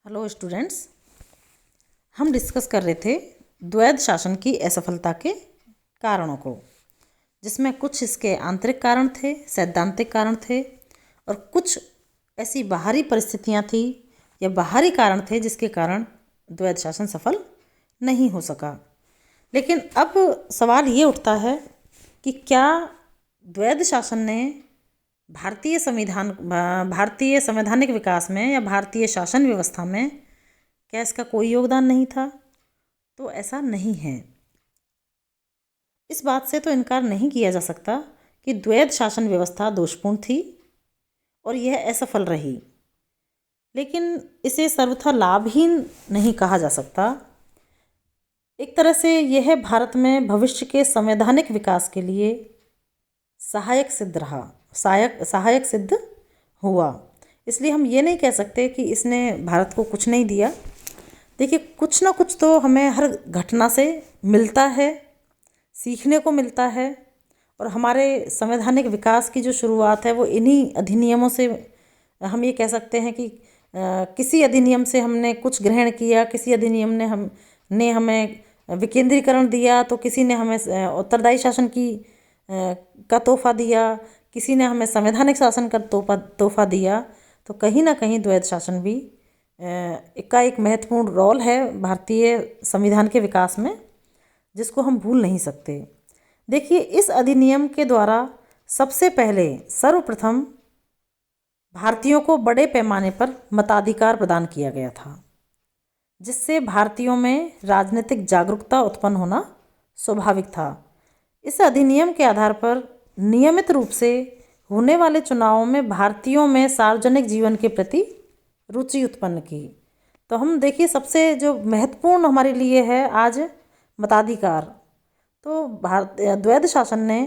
Hello students, हम discuss कर रहे थे द्वैध शासन की असफलता के कारणों को, जिसमें कुछ इसके आंतरिक कारण थे, सैद्धांतिक कारण थे और कुछ ऐसी बाहरी परिस्थितियां थी या बाहरी कारण थे जिसके कारण द्वैध शासन सफल नहीं हो सका। लेकिन अब सवाल ये उठता है कि क्या द्वैध शासन ने भारतीय संवैधानिक विकास में या भारतीय शासन व्यवस्था में क्या इसका कोई योगदान नहीं था? तो ऐसा नहीं है। इस बात से तो इनकार नहीं किया जा सकता कि द्वैध शासन व्यवस्था दोषपूर्ण थी और यह असफल रही, लेकिन इसे सर्वथा लाभहीन नहीं कहा जा सकता। एक तरह से यह भारत में भविष्य के संवैधानिक विकास के लिए सहायक सिद्ध हुआ। इसलिए हम ये नहीं कह सकते कि इसने भारत को कुछ नहीं दिया। देखिए, कुछ ना कुछ तो हमें हर घटना से मिलता है, सीखने को मिलता है। और हमारे संवैधानिक विकास की जो शुरुआत है वो इन्हीं अधिनियमों से हम ये कह सकते हैं कि किसी अधिनियम से हमने कुछ ग्रहण किया, किसी अधिनियम ने हमें विकेंद्रीकरण दिया, तो किसी ने हमें उत्तरदायी शासन का तोहफा दिया, किसी ने हमें संवैधानिक शासन का तोहफा दिया। तो कहीं ना कहीं द्वैध शासन भी का एक महत्वपूर्ण रोल है भारतीय संविधान के विकास में, जिसको हम भूल नहीं सकते। देखिए, इस अधिनियम के द्वारा सबसे पहले सर्वप्रथम भारतीयों को बड़े पैमाने पर मताधिकार प्रदान किया गया था, जिससे भारतीयों में राजनीतिक जागरूकता उत्पन्न होना स्वाभाविक था। इस अधिनियम के आधार पर नियमित रूप से होने वाले चुनावों में भारतीयों में सार्वजनिक जीवन के प्रति रुचि उत्पन्न की। तो हम देखिए, सबसे जो महत्वपूर्ण हमारे लिए है आज मताधिकार, तो द्वैध शासन ने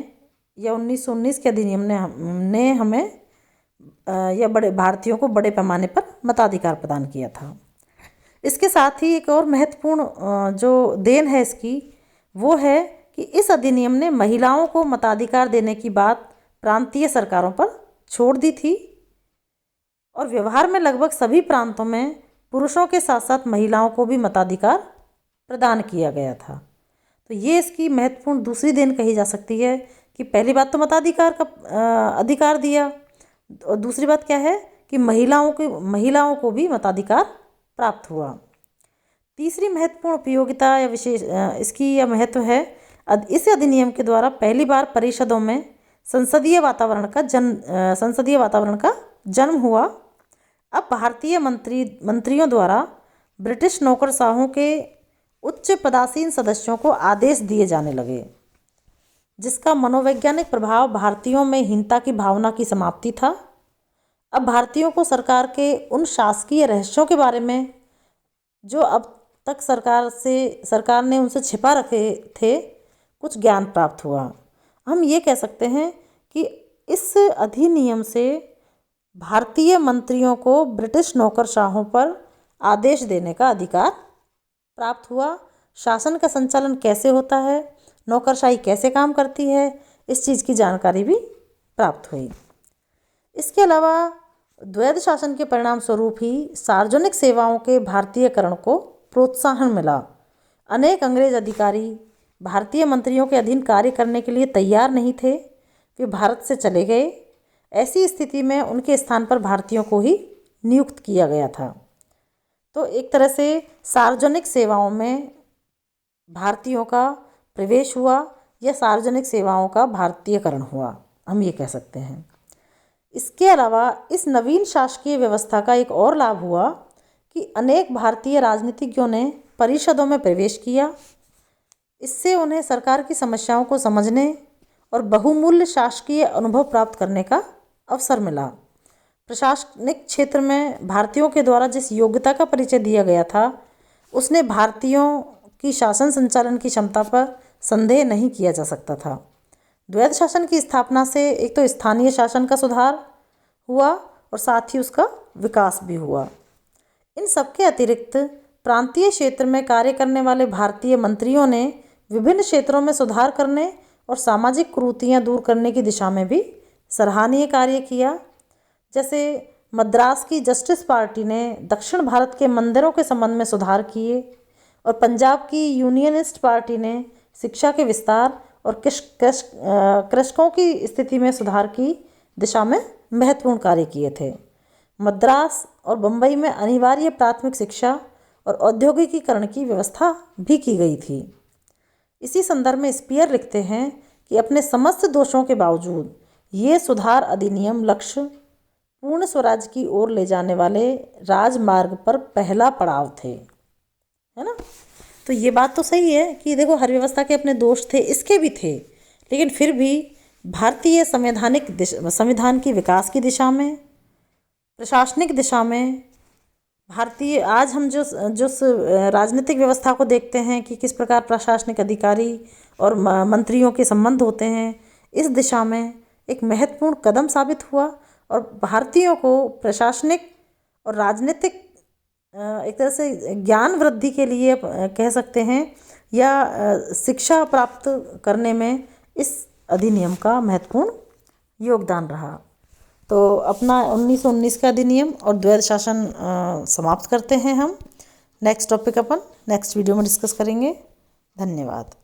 या 1919 के अधिनियम ने हमें या बड़े भारतीयों को बड़े पैमाने पर मताधिकार प्रदान किया था। इसके साथ ही एक और महत्वपूर्ण जो देन है इसकी, वो है कि इस अधिनियम ने महिलाओं को मताधिकार देने की बात प्रांतीय सरकारों पर छोड़ दी थी और व्यवहार में लगभग सभी प्रांतों में पुरुषों के साथ साथ महिलाओं को भी मताधिकार प्रदान किया गया था। तो ये इसकी महत्वपूर्ण दूसरी देन कही जा सकती है कि पहली बात तो मताधिकार का अधिकार दिया, और दूसरी बात क्या है कि महिलाओं को भी मताधिकार प्राप्त हुआ। तीसरी महत्वपूर्ण उपयोगिता या विशेष इसकी यह महत्व है, इस अधिनियम के द्वारा पहली बार परिषदों में संसदीय वातावरण का जन्म हुआ। अब भारतीय मंत्रियों द्वारा ब्रिटिश नौकरशाहों के उच्च पदासीन सदस्यों को आदेश दिए जाने लगे, जिसका मनोवैज्ञानिक प्रभाव भारतीयों में हीनता की भावना की समाप्ति था। अब भारतीयों को सरकार के उन शासकीय रहस्यों के बारे में जो अब तक सरकार ने उनसे छिपा रखे थे, कुछ ज्ञान प्राप्त हुआ। हम ये कह सकते हैं कि इस अधिनियम से भारतीय मंत्रियों को ब्रिटिश नौकरशाहों पर आदेश देने का अधिकार प्राप्त हुआ। शासन का संचालन कैसे होता है, नौकरशाही कैसे काम करती है, इस चीज़ की जानकारी भी प्राप्त हुई। इसके अलावा द्वैध शासन के परिणाम स्वरूप ही सार्वजनिक सेवाओं के भारतीयकरण को प्रोत्साहन मिला। अनेक अंग्रेज अधिकारी भारतीय मंत्रियों के अधीन कार्य करने के लिए तैयार नहीं थे, वे भारत से चले गए। ऐसी स्थिति में उनके स्थान पर भारतीयों को ही नियुक्त किया गया था। तो एक तरह से सार्वजनिक सेवाओं में भारतीयों का प्रवेश हुआ या सार्वजनिक सेवाओं का भारतीयकरण हुआ, हम ये कह सकते हैं। इसके अलावा इस नवीन शासकीय व्यवस्था का एक और लाभ हुआ कि अनेक भारतीय राजनीतिज्ञों ने परिषदों में प्रवेश किया। इससे उन्हें सरकार की समस्याओं को समझने और बहुमूल्य शासकीय अनुभव प्राप्त करने का अवसर मिला। प्रशासनिक क्षेत्र में भारतीयों के द्वारा जिस योग्यता का परिचय दिया गया था, उसने भारतीयों की शासन संचालन की क्षमता पर संदेह नहीं किया जा सकता था। द्वैध शासन की स्थापना से एक तो स्थानीय शासन का सुधार हुआ और साथ ही उसका विकास भी हुआ। इन सबके अतिरिक्त प्रांतीय क्षेत्र में कार्य करने वाले भारतीय मंत्रियों ने विभिन्न क्षेत्रों में सुधार करने और सामाजिक कुरीतियां दूर करने की दिशा में भी सराहनीय कार्य किया। जैसे मद्रास की जस्टिस पार्टी ने दक्षिण भारत के मंदिरों के संबंध में सुधार किए और पंजाब की यूनियनिस्ट पार्टी ने शिक्षा के विस्तार और कृषकों की स्थिति में सुधार की दिशा में महत्वपूर्ण कार्य किए थे। मद्रास और बम्बई में अनिवार्य प्राथमिक शिक्षा और औद्योगिकीकरण की व्यवस्था भी की गई थी। इसी संदर्भ में स्पीयर लिखते हैं कि अपने समस्त दोषों के बावजूद ये सुधार अधिनियम लक्ष्य पूर्ण स्वराज की ओर ले जाने वाले राजमार्ग पर पहला पड़ाव थे, है ना। तो ये बात तो सही है कि देखो हर व्यवस्था के अपने दोष थे, इसके भी थे, लेकिन फिर भी भारतीय संविधान की विकास की दिशा में, प्रशासनिक दिशा में, भारतीय आज हम जो राजनीतिक व्यवस्था को देखते हैं कि किस प्रकार प्रशासनिक अधिकारी और मंत्रियों के संबंध होते हैं, इस दिशा में एक महत्वपूर्ण कदम साबित हुआ और भारतीयों को प्रशासनिक और राजनीतिक एक तरह से ज्ञान वृद्धि के लिए कह सकते हैं या शिक्षा प्राप्त करने में इस अधिनियम का महत्वपूर्ण योगदान रहा। तो अपना 1919 का अधिनियम और द्वैध शासन समाप्त करते हैं हम। नेक्स्ट टॉपिक अपन नेक्स्ट वीडियो में डिस्कस करेंगे। धन्यवाद।